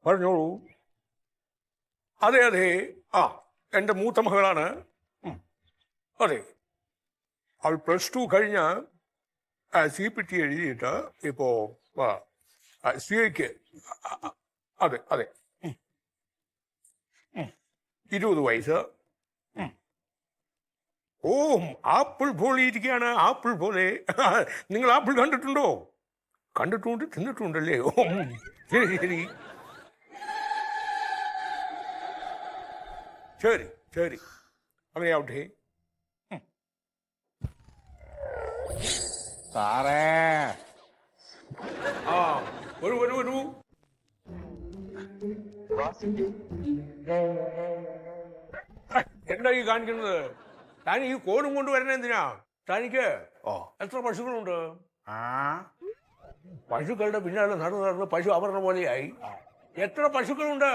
പറഞ്ഞോളൂ. അതെ അതെ, ആ എൻ്റെ മൂത്ത മകളാണ്. അതെ, അവൾ +2 കഴിഞ്ഞ് CPT എഴുതിയിട്ട് ഇപ്പോൾ CAക്ക്. അതെ അതെ, 20 വയസ്സ്. ഓ, ആപ്പിൾ പോലെ ഇരിക്കുകയാണ്, ആപ്പിൾ പോലെ. നിങ്ങൾ ആപ്പിൾ കണ്ടിട്ടുണ്ടോ? കണ്ടിട്ടുണ്ട്, തിന്നിട്ടുണ്ടല്ലേ? ഓ, ശരി ശരി ശരി ശരി, അങ്ങനെയാവട്ടെ. സാറേ, ആ, വരൂ വരൂ വരൂ. എന്താ ഈ കാണിക്കുന്നത്? താൻ ഈ കോലും കൊണ്ട് വരുന്നത് എന്തിനാ? തനിക്ക് എത്ര പശുക്കളുണ്ട്? പശുക്കളുടെ പിന്നാലെ നടന്ന് നടന്ന് പശു അപർണ പോലെയായി. എത്ര പശുക്കളുണ്ട്?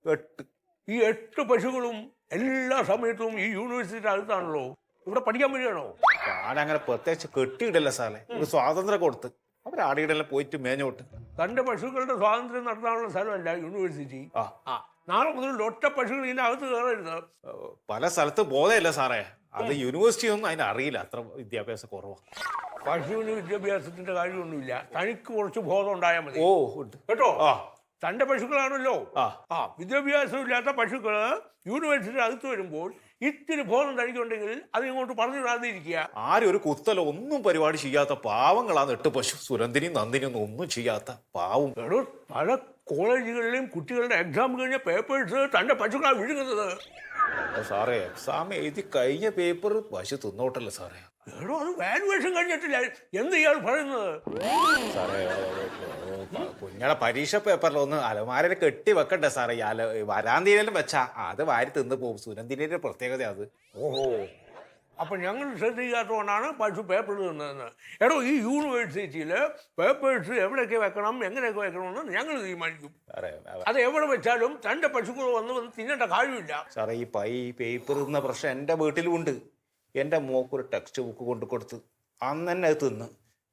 8. ഈ 8 പശുക്കളും എല്ലാ സമയത്തും ഈ യൂണിവേഴ്സിറ്റിയുടെ അടുത്താണല്ലോ. ഇവിടെ പഠിക്കാൻ വരികയാണോ? ഞാനങ്ങനെ പ്രത്യേകിച്ച് കെട്ടിയിടല്ല സാറേ, ഒരു സ്വാതന്ത്ര്യം കൊടുത്ത് അവരാടിയിടെല്ലാം പോയിട്ട് മേഞ്ഞോട്ട്. തന്റെ പശുക്കളുടെ സ്വാതന്ത്ര്യം നടത്താനുള്ള സ്ഥലമല്ല യൂണിവേഴ്സിറ്റി. നാളെ മുതൽ ഒറ്റ പശുക്കൾ ഇതിന്റെ അകത്ത് കയറരുത്. പല സ്ഥലത്ത് ബോധമില്ല സാറേ, അത് യൂണിവേഴ്സിറ്റി ഒന്നും അതിന് അറിയില്ല, അത്ര വിദ്യാഭ്യാസം കുറവാണ്. പശുവിന് വിദ്യാഭ്യാസത്തിന്റെ കാര്യമൊന്നുമില്ല, തനിക്ക് കുറച്ച് ബോധം ഉണ്ടായാൽ മതി. ഓ ഉണ്ട് കേട്ടോ? തന്റെ പശുക്കളാണല്ലോ. വിദ്യാഭ്യാസം ഇല്ലാത്ത പശുക്കള് യൂണിവേഴ്സിറ്റി അടുത്ത് വരുമ്പോൾ ഇത്തിരി ബോധം തനിക്കുണ്ടെങ്കിൽ അത് ഇങ്ങോട്ട് പറഞ്ഞു വിടാതെ ഇരിക്കുക. ആരും ഒരു കുത്തലോ ഒന്നും പരിപാടി ചെയ്യാത്ത പാവങ്ങളാണ് 8 പശു. സുരന്തിനും നന്ദിനും ഒന്നും ചെയ്യാത്ത പാവം. പല കോളേജുകളിലെയും കുട്ടികളുടെ എക്സാം കഴിഞ്ഞ പേപ്പേഴ്സ് തന്റെ പശുക്കളാണ് വിഴുങ്ങുന്നത്. സാറേ, എക്സാം എഴുതി കഴിഞ്ഞ പേപ്പർ പശു തിന്നോട്ടല്ലേ സാറേ? എടോ, അത് വാലുവേഷൻ കഴിഞ്ഞിട്ടില്ല. എന്ത് ഇയാൾ പറയുന്നത്? സാറേ, കുഞ്ഞാടെ പരീക്ഷ പേപ്പറിലൊന്ന് അലമാരയിൽ കെട്ടി വെക്കണ്ടേ സാറേ? വരാന്തീരയിലും വെച്ചാ അത് വാരി തിന്ന് പോകും. സുരന്തിന്റെ പ്രത്യേകത അത്. ഓഹോ, അപ്പൊ ഞങ്ങൾ ശ്രദ്ധിക്കാത്തതുകൊണ്ടാണ് പശു പേപ്പർ തിന്നതെന്ന്. എടോ, ഈ യൂണിവേഴ്സിറ്റിയിൽ പേപ്പേഴ്സ് എവിടെയൊക്കെ വെക്കണം, എങ്ങനെയൊക്കെ വെക്കണമെന്ന് ഞങ്ങൾ തീരുമാനിക്കും. അത് എവിടെ വെച്ചാലും തന്റെ പശുക്കൾ വന്ന് തിന്നേണ്ട കാര്യമില്ല. സാറേ, ഈ പേപ്പർ തിന്ന പ്രശ്നം എൻ്റെ വീട്ടിലും ഉണ്ട്. എൻ്റെ മോക്കൊരു ടെക്സ്റ്റ് ബുക്ക് കൊണ്ടു കൊടുത്ത് അന്ന് തന്നെ അത് തിന്ന്.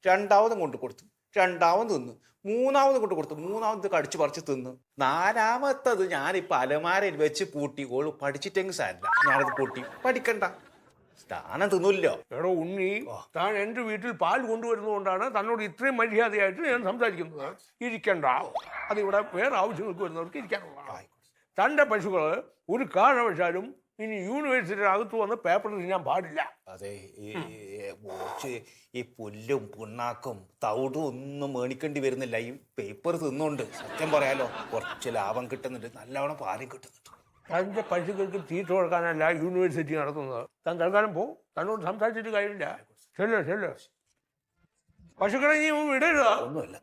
രണ്ടാമതും കൊണ്ടു കൊടുത്തു, രണ്ടാമത് തിന്ന്. മൂന്നാമത് കൊണ്ട് കൊടുത്തു, മൂന്നാമത് കടിച്ചു പറിച്ച് തിന്ന്. നാലാമത്തത് ഞാനിപ്പോൾ അലമാരയിൽ വെച്ച് പൂട്ടി. ഓള് പഠിച്ചിട്ടെങ്കിൽ സാരില്ല, ഞാനത് പൂട്ടി. പഠിക്കണ്ട, സ്ഥാനം തിന്നില്ലോ. എടോ ഉണ്ണി, താൻ എൻ്റെ വീട്ടിൽ പാൽ കൊണ്ടുവരുന്നതുകൊണ്ടാണ് തന്നോട് ഇത്രയും മര്യാദയായിട്ട് ഞാൻ സംസാരിക്കുന്നത്. ഇരിക്കണ്ട, അതിവിടെ വേറെ ആവശ്യങ്ങൾക്ക് വരുന്നവർക്ക് ഇരിക്കാനുള്ളതാണ്. തൻ്റെ പശുക്കൾ ഒരു കാരണവശാലും ഇനി യൂണിവേഴ്സിറ്റിയുടെ അകത്ത് വന്ന് പേപ്പർ തിന്നാൻ പാടില്ല. അതെ, ഈ പുല്ലും പുണ്ണാക്കും തവിടും ഒന്നും മേടിക്കേണ്ടി വരുന്നില്ല, ഈ പേപ്പർ തിന്നുകൊണ്ട്. സത്യം പറയാലോ, കുറച്ച് ലാഭം കിട്ടുന്നുണ്ട്, നല്ലവണ്ണം പാലും കിട്ടുന്നുണ്ട്. തൻ്റെ പശുക്കൾക്ക് തീറ്റ കൊടുക്കാനല്ല യൂണിവേഴ്സിറ്റി നടത്തുന്നത്. താൻ തൽക്കാലം പോ, തന്നോട് സംസാരിച്ചിട്ട് കാര്യമില്ല. ചെല്ലോ, പശുക്കളെ നീ വിടരുത്. ഒന്നുമില്ല.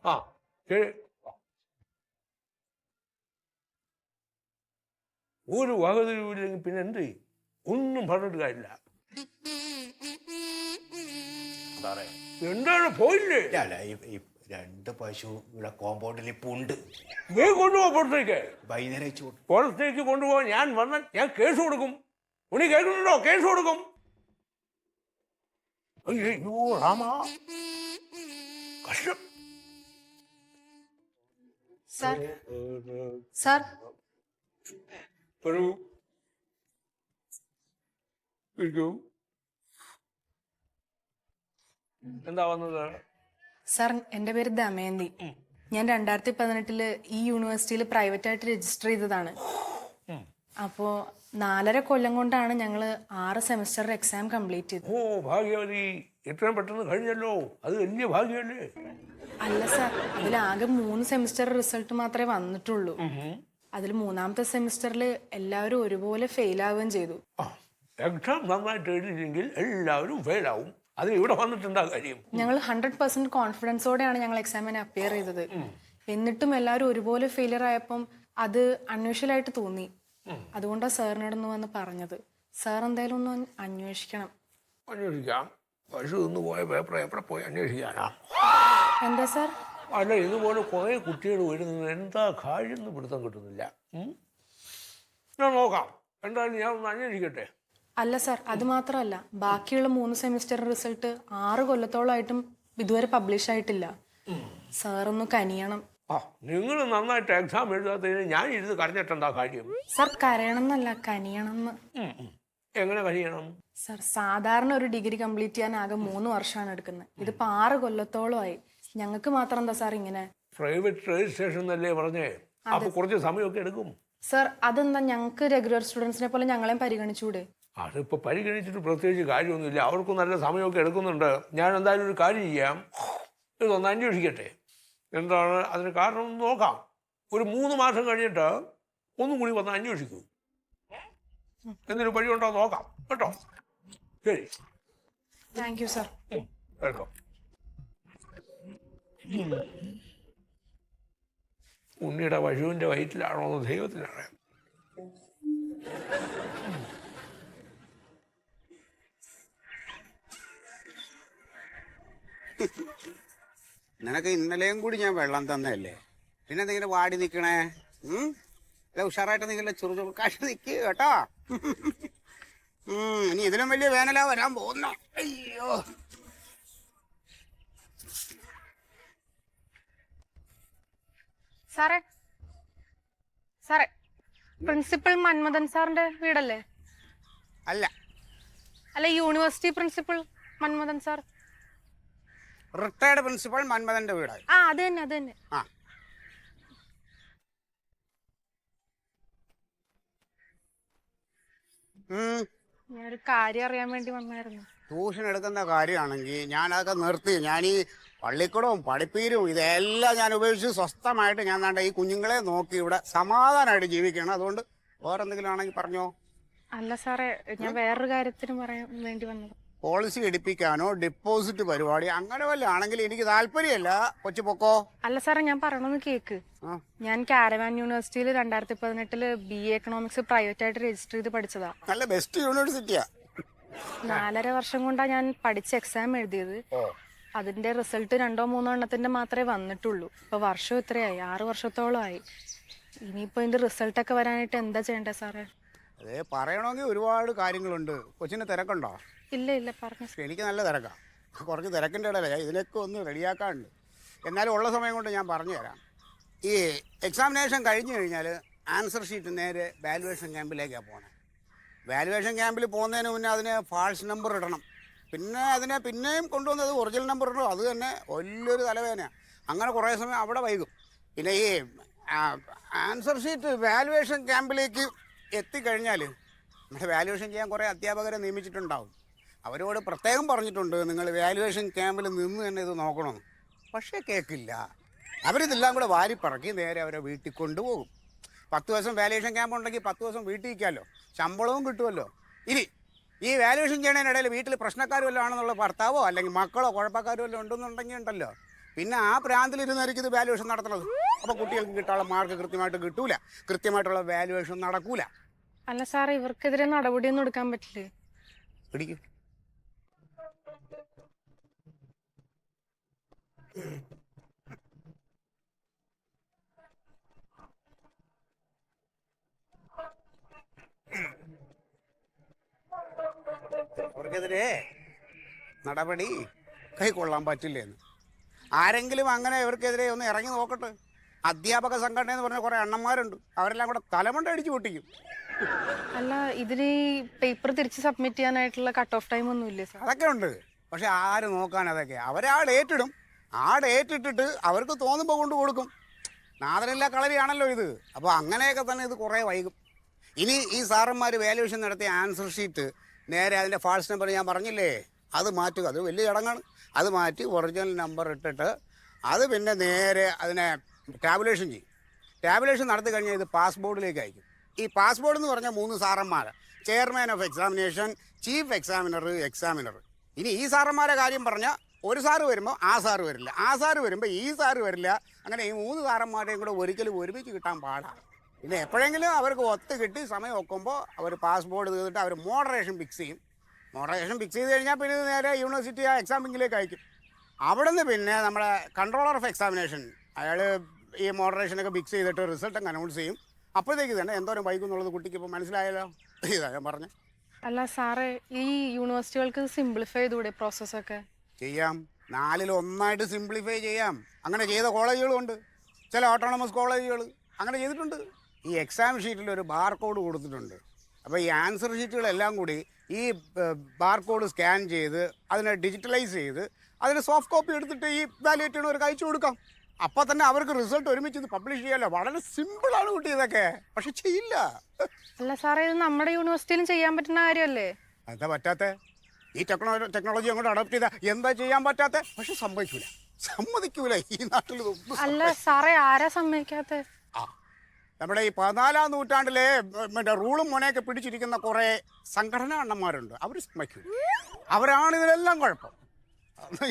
ശരി. ഒരു വകതിരിവില്ലെങ്കിൽ പിന്നെ എന്ത് ചെയ്യും? ഒന്നും പറഞ്ഞിട്ട് കാര്യമില്ല. എന്താണ് പോയില്ലേ? രണ്ട് പശു ഇവിടെ കോമ്പൗണ്ടിൽ ഇപ്പൊ ഉണ്ട്. നീ കൊണ്ടുപോ പുറത്തേക്ക്. വൈകുന്നേരം പുറത്തേക്ക് കൊണ്ടുപോകാൻ ഞാൻ വന്നാൽ ഞാൻ കേസ് കൊടുക്കും. ഉണി കേൾക്കുന്നുണ്ടോ? കേസ് കൊടുക്കും. അയ്യോ രാമാ, കഷ്ടം. സാർ വരൂ, ഇരിക്കൂ. എന്താ വന്നത്? സാർ, എൻ്റെ പേര് ദമയന്തി. ഞാൻ 2018 ഈ യൂണിവേഴ്സിറ്റിയിൽ പ്രൈവറ്റ് ആയിട്ട് രജിസ്റ്റർ ചെയ്തതാണ്. അപ്പോൾ 4.5 കൊല്ലം കൊണ്ടാണ് ഞങ്ങൾ 6 സെമിസ്റ്റർ എക്സാം കംപ്ലീറ്റ് ചെയ്തത്. ഓ ഭാഗ്യവതി, എത്രയും പെട്ടെന്ന് കഴിഞ്ഞല്ലോ, അത് വലിയ ഭാഗ്യമല്ലേ? അല്ല സാർ, അതിലാകെ 3 സെമിസ്റ്റർ റിസൾട്ട് മാത്രമേ വന്നിട്ടുള്ളൂ. അതിൽ 3ാമത്തെ സെമിസ്റ്ററിൽ എല്ലാവരും ഒരുപോലെ ഫെയിൽ ആവുകയും ചെയ്തു. എക്സാം നന്നായിട്ട് എഴുതിയില്ലെങ്കിൽ എല്ലാവരും ഫെയിൽ ആവും. അത് ഇവിടെ വന്നിട്ടുണ്ടാ കാര്യം. ഞങ്ങൾ 100% കോൺഫിഡൻസോടെയാണ് ഞങ്ങൾ എക്സാമിന് അപ്പിയർ ചെയ്തത്. എന്നിട്ടും എല്ലാവരും ഒരുപോലെ ഫെയിലിയർ ആയപ്പം അത് അൺയൂഷ്വൽ ആയിട്ട് തോന്നി. അതുകൊണ്ടാണ് സാറിനോടൊന്ന് വന്ന് പറഞ്ഞത്. സാർ എന്തായാലും ഒന്ന് അന്വേഷിക്കണം. അന്വേഷിക്കാം. പശു ഒന്ന് പോയ പേപ്പർ എവിടെ പോയി അന്വേഷിക്കാനാ? എന്താ സാർ? അല്ല, ഇതുപോലെ കുറേ കുട്ടികൾ വരുന്നത് എന്താ കാര്യം പിടുത്തം കിട്ടുന്നില്ല. ഞാൻ നോക്കാം, എന്തായാലും ഞാൻ ഒന്ന് അന്വേഷിക്കട്ടെ. അല്ല സാർ, അത് മാത്രമല്ല, ബാക്കിയുള്ള 3 സെമിസ്റ്റർ റിസൾട്ട് 6 കൊല്ലത്തോളമായിട്ടും ഇതുവരെ പബ്ലിഷ് ആയിട്ടില്ല. സാറൊന്ന് കനിയണം. നിങ്ങൾ നന്നായിട്ട് എക്സാം എഴുതാത്തതിന് ഞാൻ ഇരുന്ന് കരഞ്ഞിട്ടെന്താ കാര്യം? സർ കരയണം എന്നല്ല കനിയണം എന്ന്. എങ്ങനെ കഴിയണം? സർ സാധാരണ ഒരു ഡിഗ്രി കംപ്ലീറ്റ് ചെയ്യാൻ ആകെ 3 വർഷമാണ് എടുക്കുന്നത്. ഇതിപ്പോ 6 കൊല്ലത്തോളമായി. ഞങ്ങൾക്ക് മാത്രം എന്താ സാർ ഇങ്ങനെ? പ്രൈവറ്റ് രജിസ്ട്രേഷൻ എന്നല്ലേ പറഞ്ഞേ, അപ്പൊ കുറച്ച് സമയമൊക്കെ എടുക്കും. സർ അതെന്താ, ഞങ്ങൾക്ക് റെഗുലർ സ്റ്റുഡൻസിനെ പോലെ ഞങ്ങളെയും പരിഗണിച്ചൂടെ? അതിപ്പോ പരിഗണിച്ചിട്ട് പ്രത്യേകിച്ച് കാര്യമൊന്നുമില്ല. അവർക്ക് നല്ല സമയമൊക്കെ എടുക്കുന്നുണ്ട്. ഞാൻ എന്തായാലും ഒരു കാര്യം ചെയ്യാം, ഇതൊന്ന് അന്വേഷിക്കട്ടെ, എന്താണ് അതിന് കാരണം എന്ന് നോക്കാം. ഒരു 3 മാസം കഴിഞ്ഞിട്ട് ഒന്നും കൂടി വന്ന് അന്വേഷിക്കൂ. എന്തൊരു വഴിയുണ്ടോ നോക്കാം കേട്ടോ. ശരി, താങ്ക് യു സർ. വെൽക്കം. ഉണ്ണിയുടെ പശുവിൻ്റെ വയറ്റിലാണോ എന്ന് ദൈവത്തിനറിയാം. നിനക്ക് ഇന്നലെയും കൂടി ഞാൻ വെള്ളം തന്നതല്ലേ, പിന്നെ എന്തെങ്കിലും വാടി നിൽക്കണേ? അല്ല ഉഷാറായിട്ട് നിങ്ങളുടെ ചുറുചുറുക്കായിട്ട് നിൽക്കുക കേട്ടോ. ഇനി ഇതിലും വലിയ വേനലാ വരാൻ പോകുന്ന. അയ്യോ, സാറേ സാറേ പ്രിൻസിപ്പൽ മന്മഥൻ സാറിന്റെ വീടല്ലേ? അല്ല അല്ല, university principal Manmathan sir. Retired principal മന്മഥന്റെ വീടായി. ആ അത് തന്നെ അത് തന്നെ. ആ ഞാനൊരു കാര്യം അറിയാൻ വേണ്ടി വന്നായിരുന്നു. ട്യൂഷൻ എടുക്കുന്ന കാര്യമാണെങ്കിൽ ഞാനതൊക്കെ നിർത്തി. ഞാൻ ഈ പള്ളിക്കൂടവും പഠിപ്പീരും ഇതെല്ലാം ഞാൻ ഉപയോഗിച്ച് സ്വസ്ഥമായിട്ട് ഞാൻ വേണ്ട ഈ കുഞ്ഞുങ്ങളെ നോക്കി ഇവിടെ സമാധാനമായിട്ട് ജീവിക്കണം. അതുകൊണ്ട് വേറെന്തെങ്കിലും ആണെങ്കിൽ പറഞ്ഞോ. അല്ല സാറേ, ഞാൻ വേറൊരു കാര്യത്തിന് പറയാൻ വേണ്ടി വന്നത്. പോളിസി എടുപ്പിക്കാനോ ഡെപ്പോസിറ്റ് പരിപാടി അങ്ങനെ വല്ല ആണെങ്കിൽ എനിക്ക് താല്പര്യമല്ല. കൊച്ചു പൊക്കോ. അല്ല സാറേ, ഞാൻ പറയണമെന്ന് കേക്ക്. ഞാൻ കാരവാൻ യൂണിവേഴ്സിറ്റിയിൽ 2018 BA എക്കണോമിക്സ് പ്രൈവറ്റ് ആയിട്ട് രജിസ്റ്റർ ചെയ്ത് പഠിച്ചതാ. നല്ല ബെസ്റ്റ് യൂണിവേഴ്സിറ്റിയാ. 4.5 വർഷം കൊണ്ടാ ഞാൻ പഠിച്ച എക്സാം എഴുതിയത്. അതിന്റെ റിസൾട്ട് 2-3 എണ്ണത്തിന്റെ മാത്രമേ വന്നിട്ടുള്ളൂ. ഇപ്പൊ വർഷം എത്രയായി? 6 വർഷത്തോളമായി. ഇനിയിപ്പോ ഇതിന്റെ റിസൾട്ട് ഒക്കെ വരാനായിട്ട് എന്താ ചെയ്യണ്ടേ സാറേ? അതെ, പറയണമെങ്കിൽ ഒരുപാട് കാര്യങ്ങളുണ്ട്. കൊച്ചിന് തിരക്കുണ്ടോ? ഇല്ല ഇല്ല, പറഞ്ഞു. എനിക്ക് നല്ല തിരക്കാണ്. കുറച്ച് തിരക്കിൻ്റെ ഇടയിലല്ല, ഇതിനൊക്കെ ഒന്ന് റെഡിയാക്കാനുണ്ട്. എന്നാലും ഉള്ള സമയം കൊണ്ട് ഞാൻ പറഞ്ഞു തരാം. ഈ എക്സാമിനേഷൻ കഴിഞ്ഞ് കഴിഞ്ഞാൽ ആൻസർ ഷീറ്റ് നേരെ വാല്യുവേഷൻ ക്യാമ്പിലേക്കാണ് പോകണേ. വാല്യുവേഷൻ ക്യാമ്പിൽ പോകുന്നതിന് മുന്നേ അതിന് ഫാൾസ് നമ്പർ ഇടണം. പിന്നെ അതിനെ പിന്നെയും കൊണ്ടുവന്നത് ഒറിജിനൽ നമ്പർ ഇടണം. അത് തന്നെ വലിയൊരു തലവേദനയാണ്. അങ്ങനെ കുറേ സമയം അവിടെ വൈകും. പിന്നെ ഈ ആൻസർ ഷീറ്റ് വാല്യുവേഷൻ ക്യാമ്പിലേക്ക് എത്തിക്കഴിഞ്ഞാൽ നമ്മുടെ വാല്യുവേഷൻ ചെയ്യാൻ കുറേ അധ്യാപകരെ നിയമിച്ചിട്ടുണ്ടാവും. അവരോട് പ്രത്യേകം പറഞ്ഞിട്ടുണ്ട് നിങ്ങൾ വാല്യുവേഷൻ ക്യാമ്പിൽ നിന്ന് തന്നെ ഇത് നോക്കണമെന്ന്. പക്ഷേ കേൾക്കില്ല. അവരിതെല്ലാം കൂടെ വാരിപ്പറക്കി നേരെ അവരെ വീട്ടിൽ കൊണ്ടുപോകും. 10 ദിവസം വാല്യുവേഷൻ ക്യാമ്പ് ഉണ്ടെങ്കിൽ 10 ദിവസം വീട്ടിൽ ഇരിക്കാമല്ലോ, ശമ്പളവും കിട്ടുമല്ലോ. ഇനി ഈ വാല്യുവേഷൻ ചെയ്യണതിനിടയിൽ വീട്ടിൽ പ്രശ്നക്കാർ വല്ലതും ആണെന്നുള്ള ഭർത്താവോ അല്ലെങ്കിൽ മക്കളോ കുഴപ്പക്കാരോ വല്ലതും ഉണ്ടെന്നുണ്ടെങ്കിൽ ഉണ്ടല്ലോ, പിന്നെ ആ പ്രാന്തിലിരുന്നായിരിക്കും ഇത് വാല്യുവേഷൻ നടത്തുന്നത്. അപ്പോൾ കുട്ടികൾക്ക് കിട്ടാനുള്ള മാർക്ക് കൃത്യമായിട്ട് കിട്ടൂല, കൃത്യമായിട്ടുള്ള വാല്യുവേഷൻ നടക്കൂല. അല്ല സാറേ, ഇവർക്കെതിരെ നടപടിയൊന്നും എടുക്കാൻ പറ്റില്ലേ? പിടിക്കും. അവർക്കെതിരെ നടപടി കൈക്കൊള്ളാൻ പറ്റില്ലെന്ന്. ആരെങ്കിലും അങ്ങനെ ഇവർക്കെതിരെ ഒന്ന് ഇറങ്ങി നോക്കട്ടെ. അധ്യാപക സംഘടന എന്ന് പറഞ്ഞ കുറേ അണ്ണന്മാരുണ്ട്. അവരെല്ലാം കൂടെ തലമണ്ട അടിച്ചു പൊട്ടിക്കും. അല്ല, ഇതിന് പേപ്പർ തിരിച്ച് സബ്മിറ്റ് ചെയ്യാനായിട്ടുള്ള കട്ട് ഓഫ് ടൈം ഒന്നും ഇല്ലേ സാർ? അതൊക്കെ ഉണ്ട്. പക്ഷെ ആര് നോക്കാൻ അതൊക്കെ? അവരാ ഡേറ്റ് ഇടും. ആ ഡേറ്റ് ഇട്ടിട്ട് അവർക്ക് തോന്നുമ്പോൾ കൊണ്ട് കൊടുക്കും. നാദനില്ല കളരിയാണല്ലോ ഇത്. അപ്പോൾ അങ്ങനെയൊക്കെ തന്നെ ഇത് കുറേ വൈകും. ഇനി ഈ സാറന്മാർ വാല്യുവേഷൻ നടത്തിയ ആൻസർ ഷീറ്റ് നേരെ അതിൻ്റെ ഫാൾസ് നമ്പർ ഞാൻ പറഞ്ഞില്ലേ, അത് മാറ്റുക. അത് വലിയ ചടങ്ങാണ്. അത് മാറ്റി ഒറിജിനൽ നമ്പർ ഇട്ടിട്ട് അത് പിന്നെ നേരെ അതിനെ ടാബുലേഷൻ ചെയ്യും. ടാബുലേഷൻ നടത്തി കഴിഞ്ഞാൽ ഇത് പാസ് ബോർഡിലേക്ക് അയക്കും. ഈ പാസ് ബോർഡ് എന്ന് പറഞ്ഞാൽ 3 സാറന്മാർ, chairman of examination, chief examiner, examiner. ഇനി ഈ സാറന്മാരെ കാര്യം പറഞ്ഞാൽ ഒരു സാറ് വരുമ്പോൾ ആ സാറ് വരില്ല, ആ സാറ് വരുമ്പോൾ ഈ സാറ് വരില്ല. അങ്ങനെ ഈ 3 സാറന്മാരെയും കൂടെ ഒരിക്കലും ഒരുമിച്ച് കിട്ടാൻ പാടാണ്. പിന്നെ എപ്പോഴെങ്കിലും അവർക്ക് ഒത്ത് കിട്ടി സമയം വെക്കുമ്പോൾ അവർ പാസ് ബോർഡ് തീർത്തിട്ട് അവർ മോഡറേഷൻ ഫിക്സ് ചെയ്യും. മോഡറേഷൻ ഫിക്സ് ചെയ്ത് കഴിഞ്ഞാൽ പിന്നെ നേരെ യൂണിവേഴ്സിറ്റി ആ എക്സാമിങ്ങിലേക്ക് അയക്കും. അവിടെ നിന്ന് പിന്നെ നമ്മുടെ കൺട്രോളർ ഓഫ് എക്സാമിനേഷൻ അയാൾ ഈ മോഡറേഷനൊക്കെ ഫിക്സ് ചെയ്തിട്ട് റിസൾട്ട് അങ്ങ് അനൗൺസ് ചെയ്യും. അപ്പോഴത്തേക്ക് തന്നെ എന്തോരം വൈകും എന്നുള്ളത് കുട്ടിക്ക് ഇപ്പോൾ മനസ്സിലായല്ലോ. ഇതാ ഞാൻ പറഞ്ഞത്. അല്ല സാറേ, ഈ യൂണിവേഴ്സിറ്റികൾക്ക് സിംപ്ലിഫൈ ചെയ്തൂടെ പ്രോസസ്സൊക്കെ? ചെയ്യാം. 4-1 സിംപ്ലിഫൈ ചെയ്യാം. അങ്ങനെ ചെയ്ത കോളേജുകളും ഉണ്ട്. ചില ഓട്ടോണമസ് കോളേജുകൾ അങ്ങനെ ചെയ്തിട്ടുണ്ട്. ഈ എക്സാം ഷീറ്റിൽ ഒരു ബാർകോഡ് കൊടുത്തിട്ടുണ്ട്. അപ്പോൾ ഈ ആൻസർ ഷീറ്റുകളെല്ലാം കൂടി ഈ ബാർകോഡ് സ്കാൻ ചെയ്ത് അതിനെ ഡിജിറ്റലൈസ് ചെയ്ത് അതിന് സോഫ്റ്റ് കോപ്പി എടുത്തിട്ട് ഈ വാലുവേറ്റ് ചെയ്യണവർക്ക് അയച്ചു കൊടുക്കാം. അപ്പോൾ തന്നെ അവർക്ക് റിസൾട്ട് ഒരുമിച്ച് ഇത് പബ്ലിഷ് ചെയ്യാമല്ലോ. വളരെ സിമ്പിളാണ് കുട്ടി ഇതൊക്കെ, പക്ഷെ ചെയ്യില്ല. അല്ല സാറേ, ഇത് നമ്മുടെ യൂണിവേഴ്സിറ്റിയിലും ചെയ്യാൻ പറ്റുന്ന കാര്യമല്ലേ? എന്താ പറ്റാത്ത? ഈ ടെക്നോളജി അങ്ങോട്ട് അഡോപ്റ്റ് ചെയ്താൽ എന്താ ചെയ്യാൻ പറ്റാത്ത? പക്ഷെ സമ്മതിക്കൂല ഈ നാട്ടിൽ. അല്ല സാറേ, ആരാ സമ്മതിക്കാത്ത? ആ, നമ്മുടെ ഈ 14-ാം നൂറ്റാണ്ടിലെ മറ്റേ റൂളും മോനെയൊക്കെ പിടിച്ചിരിക്കുന്ന കുറേ സംഘടനാ അണ്ണന്മാരുണ്ട്. അവർ സമ്മതിക്കൂല. അവരാണ് ഇതിലെല്ലാം കുഴപ്പം.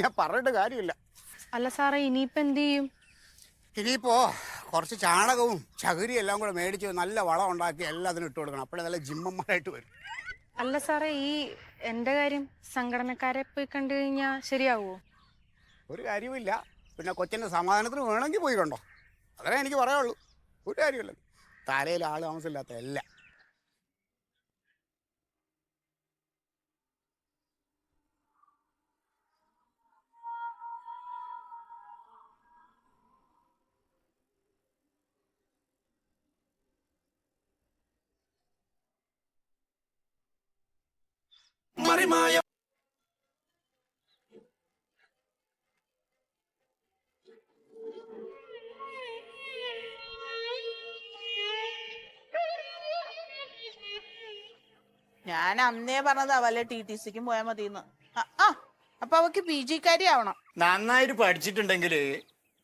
ഞാൻ പറഞ്ഞിട്ട് കാര്യമില്ല. അല്ല സാറേ, ഇനിയിപ്പോൾ എന്ത് ചെയ്യും? ഇനിയിപ്പോൾ കുറച്ച് ചാണകവും ചകിരിയും എല്ലാം കൂടെ മേടിച്ച് നല്ല വളം ഉണ്ടാക്കി എല്ലാം അതിന് ഇട്ട് കൊടുക്കണം. അപ്പോഴേ നല്ല ജിമ്മന്മാരായിട്ട് വരും. അല്ല സാറേ, ഈ എൻ്റെ കാര്യം സംഘടനക്കാരെ പോയി കണ്ടു കഴിഞ്ഞാൽ ശരിയാവുമോ? ഒരു കാര്യമില്ല. പിന്നെ കൊച്ചിൻ്റെ സമാധാനത്തിന് വേണമെങ്കിൽ പോയി കണ്ടോ, അതേ എനിക്ക് പറയാനുള്ളൂ. ഒരു കാര്യമില്ല. തലയിൽ ആൾ താമസമില്ലാത്ത എല്ലാം. ഞാൻ അന്നേ പറഞ്ഞതാ വല്ല TTCക്കും പോയാൽ മതിയെന്ന്. അപ്പൊ അവക്ക് PG-കാരി ആവണം. നന്നായിട്ട് പഠിച്ചിട്ടുണ്ടെങ്കിൽ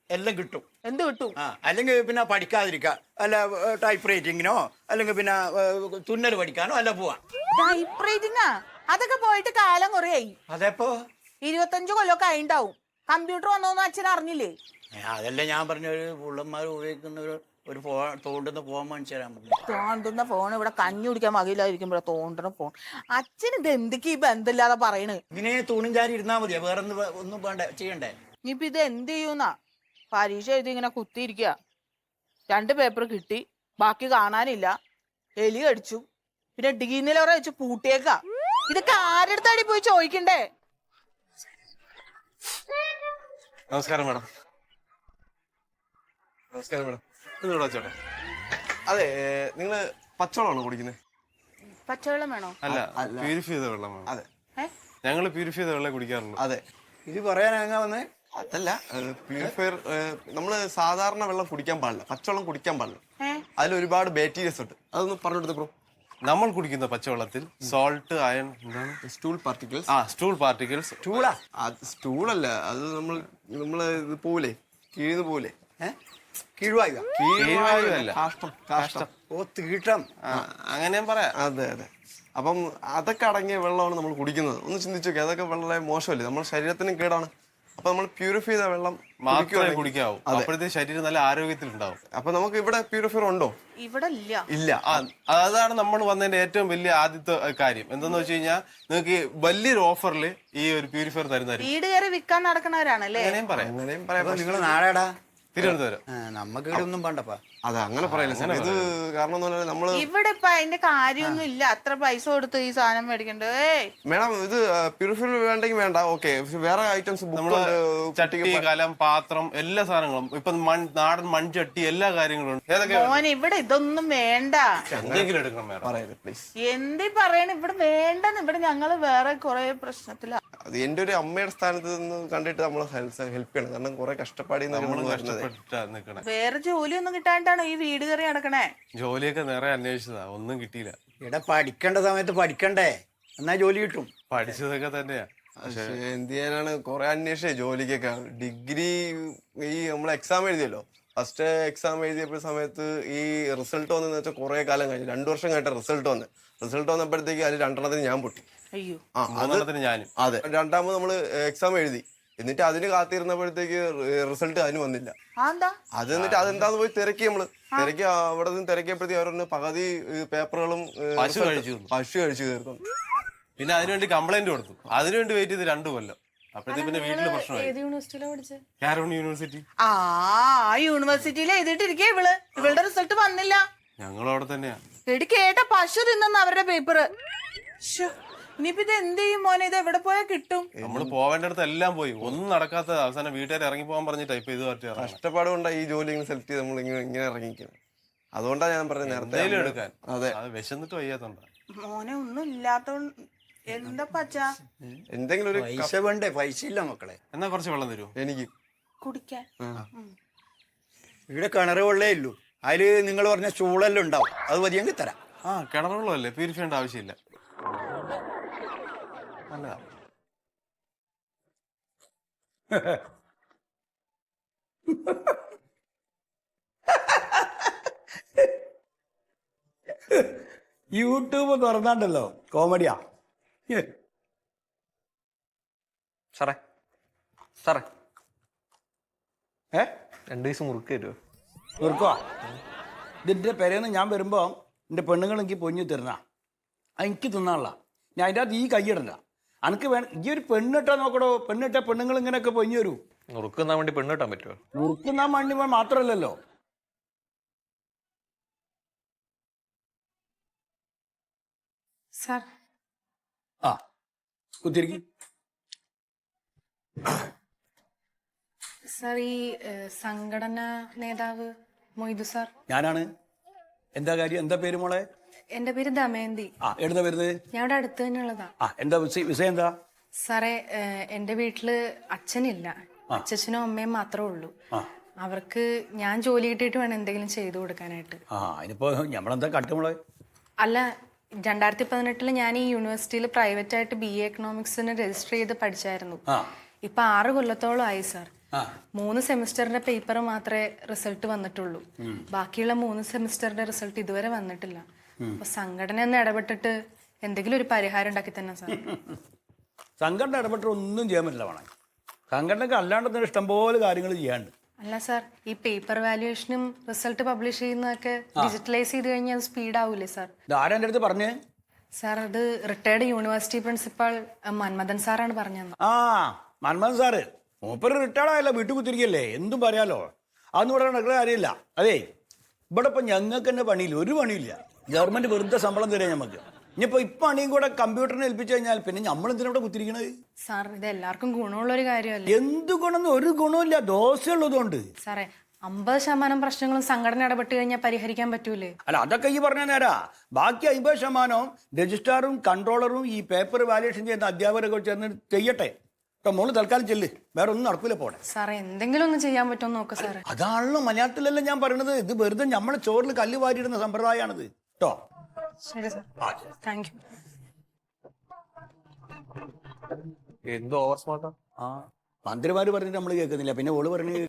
എല്ലാം കിട്ടും. എന്ത് കിട്ടും? അല്ലെങ്കിൽ പിന്നെ പഠിക്കാതിരിക്കുക, അല്ല ടൈപ്പ് റൈറ്റിങ്ങിനോ അല്ലെങ്കിൽ പിന്നെ തുന്നൽ പഠിക്കാനോ അല്ല പോവാ. ടൈപ്പ് റൈറ്റിംഗാ? അതൊക്കെ പോയിട്ട് കാലം കുറയായി. അതെപ്പോ 25 കൊല്ലമൊക്കെ ആയിണ്ടാവും. കമ്പ്യൂട്ടർ വന്നോന്ന് അച്ഛൻ അറിഞ്ഞില്ലേ? അതല്ലേ ഞാൻ പറഞ്ഞ ഒരു പുള്ളന്മാർ ഉപയോഗിക്കുന്ന ഒരു തോണ്ടുന്ന ഫോൺ മേടിച്ചു തരാൻ പറഞ്ഞു. തോണ്ടുന്ന ഫോൺ ഇവിടെ കഞ്ഞി കുടിക്കാൻ മകയില്ലായിരിക്കുമ്പോഴാ തോണ്ടുന്ന ഫോൺ. അച്ഛൻ ഇത് എന്തൊക്കെ ഈ ബന്ധമില്ലാതെ പറയണ്? ഇങ്ങനെ തൂണും ചാരി ഇരുന്നാ മതിയോ? വേറെ ഒന്നും വേണ്ട ചെയ്യണ്ടേ? ഇനിയിപ്പൊ ഇത് എന്ത് ചെയ്യൂന്നാ? പരീക്ഷ എഴുതി ഇങ്ങനെ കുത്തിയിരിക്കുക. 2 പേപ്പർ കിട്ടി, ബാക്കി കാണാനില്ല. എലി കടിച്ചു, പിന്നെ ഡീനിലോറ വെച്ച് പൂട്ടിയേക്ക. ഇതൊക്കെ ആരെടുത്താടി പോയി ചോദിക്കണ്ടേ? നമസ്കാരം മാഡം. നമസ്കാരം മാഡം. ഇന്നിവിടെ വെച്ചോട്ടെ. അതെ, നിങ്ങള് പച്ചവെള്ളമാണോ കുടിക്കുന്നത്? പച്ചവെള്ളം വേണോ? അല്ല, പ്യൂരിഫൈ ചെയ്ത വെള്ളം. അതെ, ഞങ്ങൾ പ്യൂരിഫൈ ചെയ്ത വെള്ളം കുടിക്കാറുള്ളൂ. അതെ, ഇത് പറയാനാ വന്നേ? അതല്ല, പ്യൂരിഫയർ നമ്മള് സാധാരണ വെള്ളം കുടിക്കാൻ പാടില്ല, പച്ചവെള്ളം കുടിക്കാൻ പാടില്ല. അതിൽ ഒരുപാട് ബാക്ടീരിയസ് ഉണ്ട്. അതൊന്ന് പറഞ്ഞെടുത്ത് ബ്രോ. നമ്മൾ കുടിക്കുന്ന പച്ചവെള്ളത്തിൽ സോൾട്ട്, അയൺ, എന്താണ് സ്റ്റൂൾ പാർട്ടിക്കിൾസ്. Stool particles. സ്റ്റൂളല്ല, അത് നമ്മള് ഇത് പോലെ കീഴ്ന്ന് പോലെ. കീഴ്വായുവല്ല, കാഷ്ടം. ഓ, തീട്ടം. അങ്ങനെയും പറയാം. അതെ അതെ. അപ്പം അതൊക്കെ അടങ്ങിയ വെള്ളമാണ് നമ്മൾ കുടിക്കുന്നത്. ഒന്ന് ചിന്തിച്ചു നോക്കി, അതൊക്കെ വളരെ മോശമല്ലേ, നമ്മുടെ ശരീരത്തിനും കേടാണ്. അപ്പൊ നമ്മൾ പ്യൂരിഫൈ ചെയ്ത വെള്ളം മാത്രമേ കുടിക്കാവൂ. അപ്പോഴത്തേക്ക് ശരീരം നല്ല ആരോഗ്യത്തിലുണ്ടാവും. അപ്പൊ നമുക്ക് ഇവിടെ പ്യൂരിഫയർ ഉണ്ടോ? ഇവിടെ ഇല്ല. അതാണ് നമ്മൾ വന്നതിന്റെ ഏറ്റവും വലിയ ആദ്യത്തെ കാര്യം. എന്താന്ന് വെച്ച് കഴിഞ്ഞാൽ നിങ്ങൾക്ക് വലിയൊരു ഓഫറിൽ ഈ ഒരു പ്യൂരിഫയർ തരുന്നതായിരിക്കും. വീട് കയറി വിൽക്കാൻ നടക്കണവരാണല്ലേ? അങ്ങനെയും പറയാം. നിങ്ങൾ നാളെടാ? തിരുവനന്തപുരം. നമുക്ക് ഇവിടെ ഒന്നും വേണ്ടപ്പാ. അതെ, അങ്ങനെ പറയില്ല സാർ. ഇത് കാരണം നമ്മള് ഇവിടെ ഇപ്പൊ അതിന്റെ കാര്യമൊന്നും ഇല്ല. അത്ര പൈസ കൊടുത്ത് ഈ സാധനം മേടിക്കണ്ടേ? മേഡം, ഇത് പ്യൂരിഫയർ വേണ്ടെങ്കിൽ വേണ്ട, ഓക്കെ. വേറെ ഐറ്റംസ് നമ്മള് ചട്ടി, കലം, പാത്രം, എല്ലാ സാധനങ്ങളും ഇപ്പൊ നാടൻ മൺചട്ടി, എല്ലാ കാര്യങ്ങളും ഉണ്ട്. ഏതൊക്കെ മോനെ, ഇവിടെ ഇതൊന്നും വേണ്ട. എന്തെങ്കിലും എടുക്കണം മേഡം, പറയരുത് പ്ലീസ്. എന്തി പറയണ? ഇവിടെ വേണ്ടെന്ന്. ഇവിടെ ഞങ്ങള് വേറെ കുറെ പ്രശ്നത്തില. അത് എന്റെ ഒരു അമ്മയുടെ സ്ഥാനത്ത് നിന്ന് കണ്ടിട്ട് നമ്മളെ ഹെൽപ്പ് ചെയ്യണം. കാരണം കുറെ കഷ്ടപ്പാടി വേറെ ജോലിയൊന്നും കിട്ടാണ്ടാണോ ഈ വീട് കയറി നടക്കണേ? ജോലിയൊക്കെ നേരെ അന്വേഷിച്ചതാ, ഒന്നും കിട്ടിയില്ല. ഇവിടെ പഠിക്കേണ്ട സമയത്ത് പഠിക്കണ്ടേ, എന്നാ ജോലി കിട്ടും. പഠിച്ചതൊക്കെ തന്നെയാ. പക്ഷെ എന്ത് ചെയ്യാനാണ്, കുറെ അന്വേഷിച്ചേ ജോലിക്കൊക്കെ. ഡിഗ്രി ഈ നമ്മൾ എക്സാം എഴുതിയല്ലോ, ഫസ്റ്റ് എക്സാം എഴുതിയപ്പോൾ സമയത്ത് ഈ റിസൾട്ട് വന്നെന്ന് വെച്ചാൽ കുറെ കാലം കഴിഞ്ഞു. 2 വർഷം കഴിഞ്ഞിട്ട് റിസൾട്ട് വന്നപ്പോഴത്തേക്ക് അതിൽ 2 ഞാൻ പൊട്ടി. അയ്യോ. ഞാനും. അതെ, രണ്ടാമത് നമ്മള് എക്സാം എഴുതി, എന്നിട്ട് അതിന് കാത്തിരുന്നപ്പോഴത്തേക്ക് റിസൾട്ട് അതിന് വന്നില്ല. അത് എന്നിട്ട് അതെന്താന്ന് പോയി തിരക്കി. അവിടെ നിന്ന് തിരക്കിയപ്പോഴത്തേക്ക് അവരുടെ പകുതി പേപ്പറുകളും പശു കഴിച്ചു തീർന്നു. പിന്നെ അതിനുവേണ്ടി കംപ്ലൈന്റ് കൊടുത്തു. അതിനുവേണ്ടി വെയിറ്റ് ചെയ്ത് 2 കൊല്ലം. അപ്പോഴത്തേക്ക് പിന്നെ വീട്ടില് പ്രശ്നമായി. യൂണിവേഴ്സിറ്റി. യൂണിവേഴ്സിറ്റിയിൽ എഴുതിയിട്ടിരിക്കേ ഇവളുടെ റിസൾട്ട് വന്നില്ല. ഞങ്ങളും അവിടെ തന്നെയാ. കേട്ട പശു തിന്നെന്ന് അവരുടെ പേപ്പറ്. ഇനിയിപ്പോ ഇത് എന്ത് ചെയ്യും മോനെ? ഇത് എവിടെ പോയാൽ കിട്ടും? നമ്മൾ പോവേണ്ടടുത്ത് എല്ലാം പോയി, ഒന്നും നടക്കാത്ത അവസാനം വീട്ടുകാർ ഇറങ്ങി പോകാൻ പറഞ്ഞ് ടൈപ്പ് ചെയ്ത് പറ്റി കഷ്ടപ്പാട് കൊണ്ടാണ് ഈ ജോലി ഇങ്ങനെ സെലക്ട് ചെയ്ത് നമ്മൾ ഇങ്ങനെ ഇറങ്ങിക്കുന്നത്. അതുകൊണ്ടാണ് ഞാൻ പറഞ്ഞത് നേരത്തെ എടുക്കാൻ. അതെ, അത് വിശന്നിട്ട് വയ്യാത്തോണ്ടാ. മോനെ ഒന്നും ഇല്ലാത്തോണ്ട് എന്താ പച്ചാ എന്തെങ്കിലും ഒരു പൈസ വേണ്ടേ? പൈസ ഇല്ല മക്കളെ. എന്നാ കുറച്ച് വെള്ളം തരുമോ? എനിക്ക് കുടിക്കാൻ? ഇവിടെ കിണറ് വെള്ളേ ഉള്ളൂ. അതില് നിങ്ങൾ പറഞ്ഞ ചൂളെല്ലാം ഉണ്ടാവും, അത് മതിയെങ്കിൽ തരാം. ആ, കിണർ വെള്ളമല്ലേ, പ്യൂരിഫൈ ചെയ്യേണ്ട ആവശ്യമില്ല. അല്ല യൂട്യൂബ് തുറന്നാണ്ടല്ലോ കോമഡിയാ. സാറേ സാറേ ഏ 2 ദിവസം മുറുക്ക് തരുമോ? തീർക്കുവാ. ഇതിൻ്റെ പെരേന്ന് ഞാൻ വരുമ്പോൾ എൻ്റെ പെണ്ണുങ്ങൾ എനിക്ക് പൊഞ്ഞു തരുന്ന എനിക്ക് തിന്നാനുള്ള ഞാൻ അതിൻ്റെ അകത്ത് ഈ കൈയിടണ്ട. എനിക്ക് വേണം ഈ ഒരു പെണ്ണിട്ടാ നോക്കടോ. പെണ്ണിട്ട പെണ്ണുങ്ങൾ ഇങ്ങനെയൊക്കെ പൊഞ്ഞു വരൂ. മുറുക്ക് തിന്നാൻ വേണ്ടി പെണ്ണ് കിട്ടാൻ പറ്റുമോ? മുറുക്കുന്നാൻ വേണ്ടി മാത്രമല്ലല്ലോ. സാർ ആ കുത്തിരിക്കും. സാർ ഈ സംഘടനാ നേതാവ് മൊയ്തു സാർ. ഞാനാണ്. എന്താ കാര്യം? എന്താ പേര് മോളെ? എൻ്റെ പേര് ദമയന്തി. ആ എവിടുന്ന വരുന്നത്? ഞാൻ ഇവിടെ അടുത്ത് തന്നെയുള്ളതാ. ആ എന്താ വിഷയം എന്താ? സാറേ എൻ്റെ വീട്ടില് അച്ഛനില്ല, അച്ഛനും അമ്മയും മാത്രമേ ഉള്ളൂ. അവർക്ക് ഞാൻ ജോലി കിട്ടിയിട്ട് വേണം എന്തെങ്കിലും ചെയ്തു കൊടുക്കാനായിട്ട്. ആ അതിനിപ്പോ നമ്മളെന്താ കട്ടുമോളെ? അല്ല 2018 ഞാൻ ഈ യൂണിവേഴ്സിറ്റിയിൽ പ്രൈവറ്റ് ആയിട്ട് BA എക്കണോമിക്സിന് രജിസ്റ്റർ ചെയ്ത് പഠിച്ചായിരുന്നു. ഇപ്പൊ 6 കൊല്ലത്തോളം ആയി സാർ. 3 സെമിസ്റ്ററിന്റെ പേപ്പർ മാത്രമേ റിസൾട്ട് വന്നിട്ടുള്ളൂ. ബാക്കിയുള്ള 3 സെമിസ്റ്ററിന്റെ റിസൾട്ട് ഇതുവരെ വന്നിട്ടില്ല. അപ്പൊ സംഘടന ഒന്ന് ഇടപെട്ടിട്ട് എന്തെങ്കിലും ഒരു പരിഹാരം ഉണ്ടാക്കി തന്നെ സാർ. സംഘടന ഇടപെട്ട് ഒന്നും ചെയ്യാൻ പറ്റില്ല. വേണം സംഘടനക്ക് അല്ലാണ്ട് തന്നെ ഇഷ്ടംപോലെ കാര്യങ്ങൾ ചെയ്യാണ്ട്. അല്ല സാർ, ഈ പേപ്പർ വാല്യുവേഷനും റിസൾട്ട് പബ്ലിഷ് ചെയ്യുന്നതൊക്കെ ഡിജിറ്റലൈസ് ചെയ്ത് കഴിഞ്ഞാൽ അത് സ്പീഡ് ആവൂലേ സാർ? ഇത് ആരാ എൻ്റെ അടുത്ത് പറഞ്ഞേ? സാർ അത് റിട്ടയർഡ് യൂണിവേഴ്സിറ്റി പ്രിൻസിപ്പാൾ മന്മഥൻ സാറാണ് പറഞ്ഞത്. ആ മന്മഥൻ സാറ് മൂപ്പര് റിട്ടയർഡ് ആയല്ലോ, വീട്ടിൽ കുത്തിരിക്കല്ലേ, എന്തും പറയാലോ. അതൊന്നും ഇവിടെ നടക്കുന്ന കാര്യമില്ല. അതേ ഇവിടെ ഇപ്പം ഞങ്ങൾക്ക് തന്നെ പണിയില്ല, ഒരു പണിയില്ല. ഗവൺമെന്റ് വെറുതെ ശമ്പളം തരാം നമുക്ക്. ഇനിയിപ്പോൾ ഇപ്പം പണിയും കൂടെ കമ്പ്യൂട്ടറിനെ ഏൽപ്പിച്ചു കഴിഞ്ഞാൽ പിന്നെ നമ്മൾ എന്തിനാ ഇവിടെ കുത്തിരിക്കണത്? സാർ ഇത് എല്ലാവർക്കും ഗുണമുള്ള ഒരു കാര്യമല്ലേ? എന്ത് ഗുണമെന്ന് ഒരു ഗുണമില്ല, ദോഷമുള്ളതുകൊണ്ട്. സാറേ 50% പ്രശ്നങ്ങളും സംഘടന ഇടപെട്ട് കഴിഞ്ഞാൽ പരിഹരിക്കാൻ പറ്റൂലേ? അല്ല അതൊക്കെ ഈ പറഞ്ഞ നേരാ. ബാക്കി 50% രജിസ്ട്രാറും കൺട്രോളറും ഈ പേപ്പർ വാല്യുവേഷൻ ചെയ്യുന്ന അധ്യാപകരൊക്കെ ചേർന്ന് ചെയ്യട്ടെ. ഇപ്പം മോള് തൽക്കാലം ചെല്ല്, വേറെ ഒന്നും നടക്കൂല പോണെ. സാറേ എന്തെങ്കിലും ഒന്ന് ചെയ്യാൻ പറ്റുമോ നോക്ക് സാറേ. അതാണല്ലോ മലയാളത്തിലല്ല ഞാൻ പറയണത്. ഇത് വെറുതെ നമ്മളെ ചോറിൽ കല്ല് വാരിയിടുന്ന സമ്പ്രദായമാണിത് കേട്ടോ. ശരി സാർ, താങ്ക് യു. എന്തോ ഓവർ സ്മാർട്ടാ. ആ മന്ത്രിമാര് പറഞ്ഞിട്ട് നമ്മൾ കേൾക്കുന്നില്ല, പിന്നെ ഓള് പറഞ്ഞ്